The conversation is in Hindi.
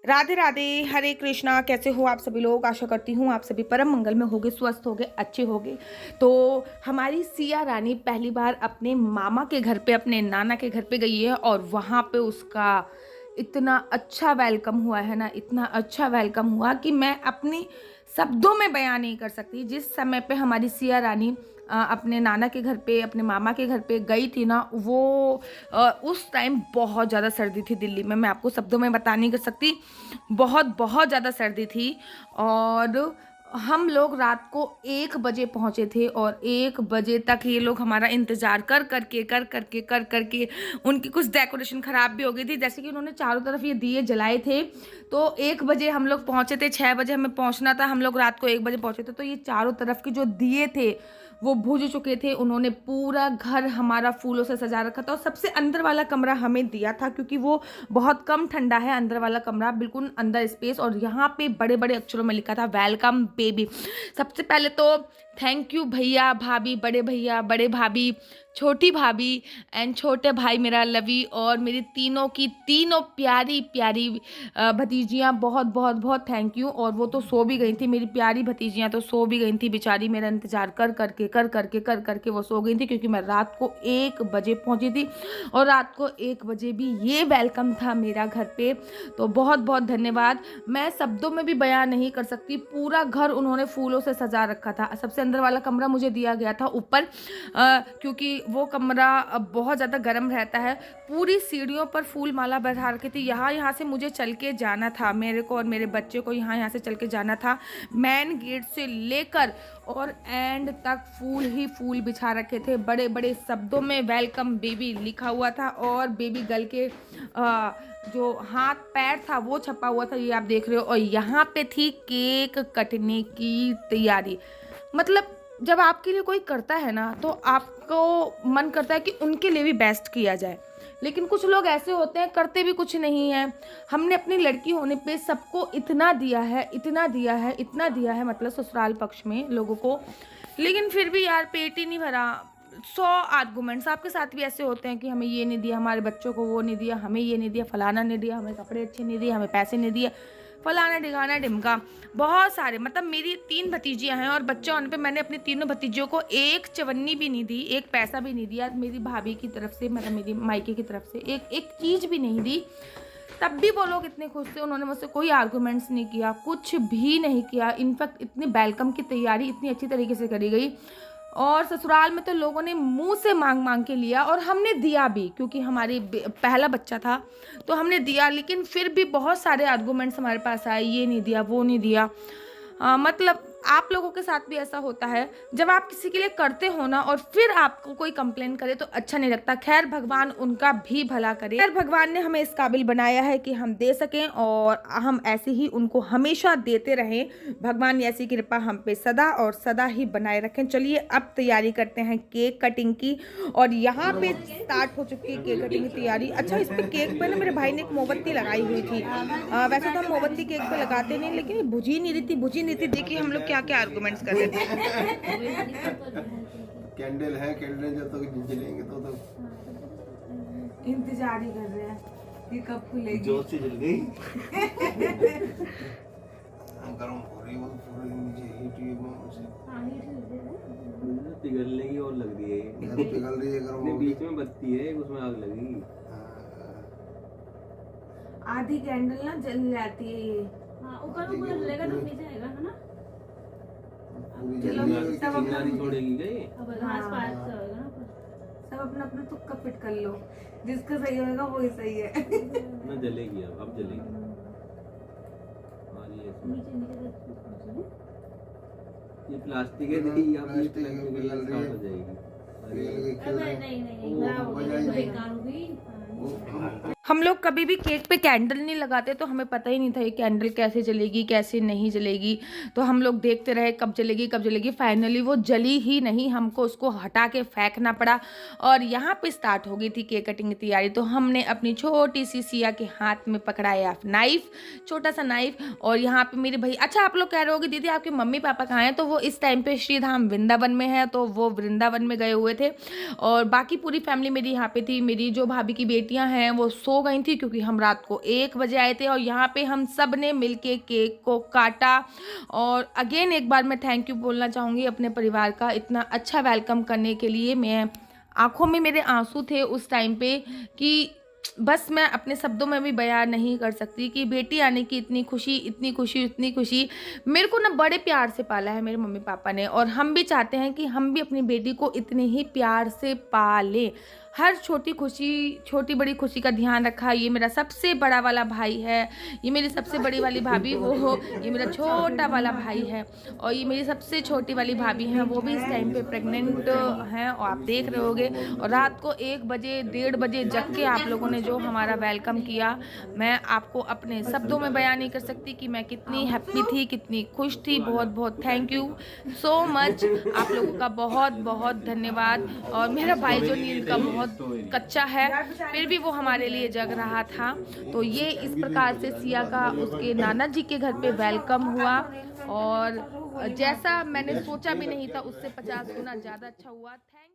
राधे राधे, हरे कृष्णा। कैसे हो आप सभी लोग? आशा करती हूँ आप सभी परम मंगल में होगे, स्वस्थ होगे, अच्छे होगे। तो हमारी सिया रानी पहली बार अपने मामा के घर पे, अपने नाना के घर पे गई है और वहाँ पे उसका इतना अच्छा वेलकम हुआ है ना, इतना अच्छा वेलकम हुआ कि मैं अपने शब्दों में बयान नहीं कर सकती। जिस समय पे हमारी सिया रानी अपने नाना के घर पे, अपने मामा के घर पे गई थी ना, वो उस टाइम बहुत ज़्यादा सर्दी थी दिल्ली में। मैं आपको शब्दों में बता नहीं कर सकती, बहुत बहुत ज़्यादा सर्दी थी। और हम लोग रात को 1 बजे पहुँचे थे और 1 बजे तक ये लोग हमारा इंतज़ार कर करके उनकी कुछ डेकोरेशन ख़राब भी हो गई थी। जैसे कि उन्होंने चारों तरफ ये दिए जलाए थे, तो 1 बजे हम लोग पहुँचे थे, 6 बजे हमें पहुँचना था। हम लोग रात को 1 बजे पहुँचे थे, तो ये चारों तरफ के जो दिए थे वो बुझ चुके थे। उन्होंने पूरा घर हमारा फूलों से सजा रखा था और सबसे अंदर वाला कमरा हमें दिया था, क्योंकि वो बहुत कम ठंडा है अंदर वाला कमरा, बिल्कुल अंदर स्पेस। और यहाँ पे बड़े बड़े अक्षरों में लिखा था वेलकम बेबी। सबसे पहले तो थैंक यू भैया भाभी, बड़े भैया, बड़े भाभी, छोटी भाभी एंड छोटे भाई मेरा लवी, और मेरी तीनों की तीनों प्यारी प्यारी भतीजियाँ, बहुत बहुत बहुत थैंक यू। और वो तो सो भी गई थी, मेरी प्यारी भतीजियाँ तो सो भी गई थी बेचारी। मेरा इंतज़ार कर करके वो सो गई थी, क्योंकि मैं रात को 1 बजे पहुँची थी और रात को 1 बजे भी ये वेलकम था मेरा घर पे। तो बहुत बहुत धन्यवाद। मैं शब्दों में भी बयान नहीं कर सकती, पूरा घर उन्होंने फूलों से सजा रखा था। सबसे अंदर वाला कमरा मुझे दिया गया था ऊपर, क्योंकि वो कमरा बहुत ज़्यादा गर्म रहता है। पूरी सीढ़ियों पर फूल माला बैठा रखी थी। यहाँ से मुझे चल के जाना था, मेरे को और मेरे बच्चे को यहाँ से चल के जाना था। मेन गेट से लेकर और एंड तक फूल ही फूल बिछा रखे थे, बड़े बड़े शब्दों में वेलकम बेबी लिखा हुआ था। और बेबी गर्ल के जो हाथ पैर था वो छपा हुआ था, ये आप देख रहे हो। और यहाँ पे थी केक कटने की तैयारी। मतलब जब आपके लिए कोई करता है ना, तो आपको मन करता है कि उनके लिए भी बेस्ट किया जाए। लेकिन कुछ लोग ऐसे होते हैं, करते भी कुछ नहीं है। हमने अपनी लड़की होने पे सबको इतना दिया है, इतना दिया है, इतना दिया है, मतलब ससुराल पक्ष में लोगों को, लेकिन फिर भी यार पेट ही नहीं भरा। 100 आर्गूमेंट्स आपके साथ भी ऐसे होते हैं कि हमें ये नहीं दिया, हमारे बच्चों को वो नहीं दिया, हमें ये नहीं दिया, फलाना नहीं दिया, हमें कपड़े अच्छे नहीं दिए, हमें पैसे नहीं दिए, फलाना ढिकाना ढिमका, बहुत सारे। मतलब मेरी 3 भतीजियां हैं और बच्चे होने पे मैंने अपनी तीनों भतीजियों को एक चवन्नी भी नहीं दी, एक पैसा भी नहीं दिया। मेरी भाभी की तरफ से, मतलब मेरी मायके की तरफ से एक चीज़ भी नहीं दी। तब भी वो लोग इतने खुश थे, उन्होंने मुझसे कोई आर्गूमेंट्स नहीं किया, कुछ भी नहीं किया। इनफैक्ट इतनी वेलकम की तैयारी इतनी अच्छी तरीके से करी गई। और ससुराल में तो लोगों ने मुंह से मांग मांग के लिया और हमने दिया भी, क्योंकि हमारी पहला बच्चा था तो हमने दिया। लेकिन फिर भी बहुत सारे आर्गूमेंट्स हमारे पास आए, ये नहीं दिया, वो नहीं दिया। मतलब आप लोगों के साथ भी ऐसा होता है, जब आप किसी के लिए करते हो ना और फिर आपको कोई कंप्लेन करे तो अच्छा नहीं लगता। खैर भगवान उनका भी भला करे। खैर भगवान ने हमें इस काबिल बनाया है कि हम दे सकें और हम ऐसे ही उनको हमेशा देते रहें। भगवान ऐसी कृपा हम पे सदा और सदा ही बनाए रखें। चलिए अब तैयारी करते हैं केक कटिंग की। और यहाँ पे स्टार्ट हो चुकी है केक कटिंग की तैयारी। अच्छा, इस पे केक पे ना मेरे भाई ने एक मोमबत्ती लगाई हुई थी। वैसे तो हम मोमबत्ती केक पे लगाते नहीं, लेकिन बुझ ही नहीं रही थी। देखिए हम लोग क्या क्या आर्गुमेंट्स कर रहे थे। कैंडल है, कैंडल जब तक जलेंगे तो इंतजार ही कर रहे हैं कि कब खुलेगी। जोर से जल गई। गरम हो रही वो पूरी नीचे हीट ये पिघलने की और लग रही है, पिघल रही है, गरम हो बीच में बत्ती है, उसमें आग लगेगी। आधी कैंडल ना जल जाती है ये। ऊपर जलेगा तो नीचे आएगा, है ना? चलो सब अपना छोड़ेगी क्या ये? अब आसपास से होगा ना, सब अपना अपना तुक्का फिट कर लो, जिसका सही होगा वही सही है। ना जलेगी, अब जलेगी। ये प्लास्टिक है, नहीं अब ये प्लास्टिक स्टार्ट हो जाएगी। हम लोग कभी भी केक पे कैंडल नहीं लगाते, तो हमें पता ही नहीं था ये कैंडल कैसे जलेगी कैसे नहीं जलेगी। तो हम लोग देखते रहे कब जलेगी। फाइनली वो जली ही नहीं, हमको उसको हटा के फेंकना पड़ा। और यहाँ पे स्टार्ट हो गई थी केक कटिंग की तैयारी। तो हमने अपनी छोटी सी सिया के हाथ में पकड़ाया नाइफ, छोटा सा नाइफ। और यहाँ पे मेरे भाई, अच्छा आप लोग कह रहे होगे दीदी आपके मम्मी पापा कहाँ हैं? तो वो इस टाइम पे श्री धाम वृंदावन में है, तो वो वृंदावन में गए हुए थे। और बाकी पूरी फैमिली मेरी यहाँ पे थी। मेरी जो भाभी की बेटियाँ हैं वो सो सो गई थी क्योंकि हम रात को 1 बजे आए थे और यहाँ पे हम सब ने मिलके केक को काटा। और अगेन एक बार मैं थैंक यू बोलना चाहूँगी अपने परिवार का इतना अच्छा वेलकम करने के लिए। मैं आँखों में मेरे आंसू थे उस टाइम पे कि बस मैं अपने शब्दों में भी बयान नहीं कर सकती कि बेटी आने की इतनी खुशी, इतनी खुशी, इतनी खुशी। मेरे को ना बड़े प्यार से पाला है मेरे मम्मी पापा ने और हम भी चाहते हैं कि हम भी अपनी बेटी को इतने ही प्यार से पालें। हर छोटी खुशी, छोटी बड़ी खुशी का ध्यान रखा। ये मेरा सबसे बड़ा वाला भाई है, ये मेरी सबसे बड़ी वाली भाभी वो हो, ये मेरा छोटा वाला भाई है और ये मेरी सबसे छोटी वाली भाभी हैं, वो भी इस टाइम पे प्रेग्नेंट हैं और आप देख रहे होगे। और रात को 1 बजे 1:30 बजे जग के आप लोगों ने जो हमारा वेलकम किया, मैं आपको अपने शब्दों में बयान नहीं कर सकती कि मैं कितनी हैप्पी थी, कितनी खुश थी। बहुत बहुत थैंक यू सो मच, आप लोगों का बहुत बहुत धन्यवाद। और मेरा भाई जो नींद का बहुत कच्चा है फिर भी वो हमारे लिए जग रहा था। तो ये इस प्रकार से सिया का उसके नाना जी के घर पे वेलकम हुआ और जैसा मैंने सोचा भी नहीं था उससे 50 गुना ज़्यादा अच्छा हुआ। थैंक